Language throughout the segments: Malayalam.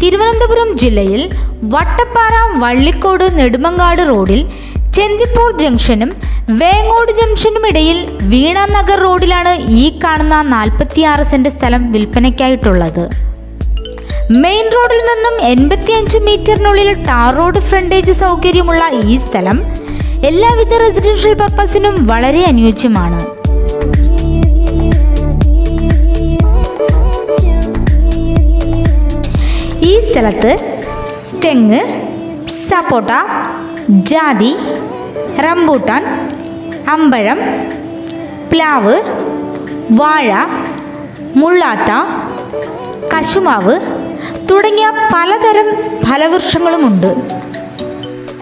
തിരുവനന്തപുരം ജില്ലയിൽ വട്ടപ്പാറ വള്ളിക്കോട് നെടുമങ്ങാട് റോഡിൽ ചെന്തിപ്പൂർ ജംഗ്ഷനും വേങ്ങോട് ജംഗ്ഷനും ഇടയിൽ വീണാനഗർ റോഡിലാണ് ഈ കാണുന്ന 46 സെന്റ് സ്ഥലം വിൽപ്പനയ്ക്കായിട്ടുള്ളത്. മെയിൻ റോഡിൽ നിന്നും 85 മീറ്ററിനുള്ളിൽ ടാർ റോഡ് ഫ്രണ്ടേജ് സൗകര്യമുള്ള ഈ സ്ഥലം എല്ലാവിധ റെസിഡൻഷ്യൽ പർപ്പസിനും വളരെ അനുയോജ്യമാണ്. ഈ സ്ഥലത്ത് തെങ്ങ്, സപ്പോട്ട, ജാതി, റംബൂട്ടാൻ, അമ്പഴം, പ്ലാവ്, വാഴ, മുള്ളാത്ത, കശുമാവ് തുടങ്ങിയ പലതരം ഫലവൃക്ഷങ്ങളുമുണ്ട്.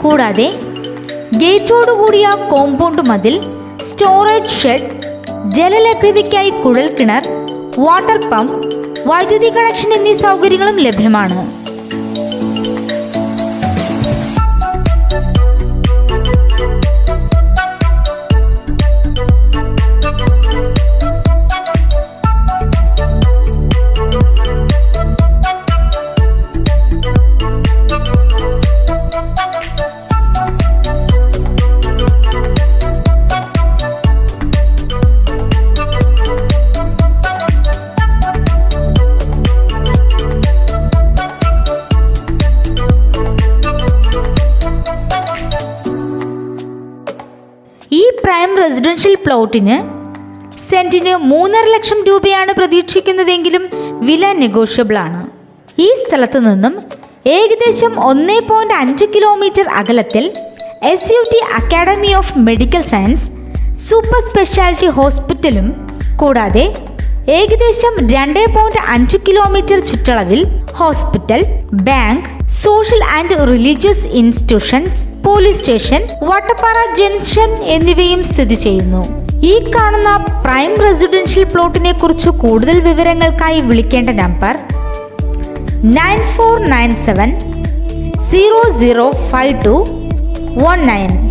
കൂടാതെ ഗേറ്റോടുകൂടിയ കോമ്പൗണ്ട് മതിൽ, സ്റ്റോറേജ് ഷെഡ്, ജലലഭ്യതയ്ക്കായി കുഴൽക്കിണർ, വാട്ടർ പമ്പ്, വൈദ്യുതി കണക്ഷൻ എന്നീ സൗകര്യങ്ങളും ലഭ്യമാണ്. ഈ പ്രൈം റെസിഡൻഷ്യൽ പ്ലോട്ടിന് സെന്റിന് 3.5 ലക്ഷം രൂപയാണ് പ്രതീക്ഷിക്കുന്നതെങ്കിലും വില നെഗോഷ്യബിൾ ആണ്. ഈ സ്ഥലത്തു നിന്നും ഏകദേശം 1.5 കിലോമീറ്റർ അകലത്തിൽ SUT academy of medical science, super speciality ഹോസ്പിറ്റലും കൂടാതെ ഏകദേശം 2.5 കിലോമീറ്റർ ചുറ്റളവിൽ hospital, bank, social and religious institutions, police station, Vattappara junction എന്നിവയും സ്ഥിതി ചെയ്യുന്നു. ഈ കാണുന്ന പ്രൈം റെസിഡൻഷ്യൽ പ്ലോട്ടിനെ കുറിച്ച് കൂടുതൽ വിവരങ്ങൾക്കായി വിളിക്കേണ്ട നമ്പർ 9497 005219.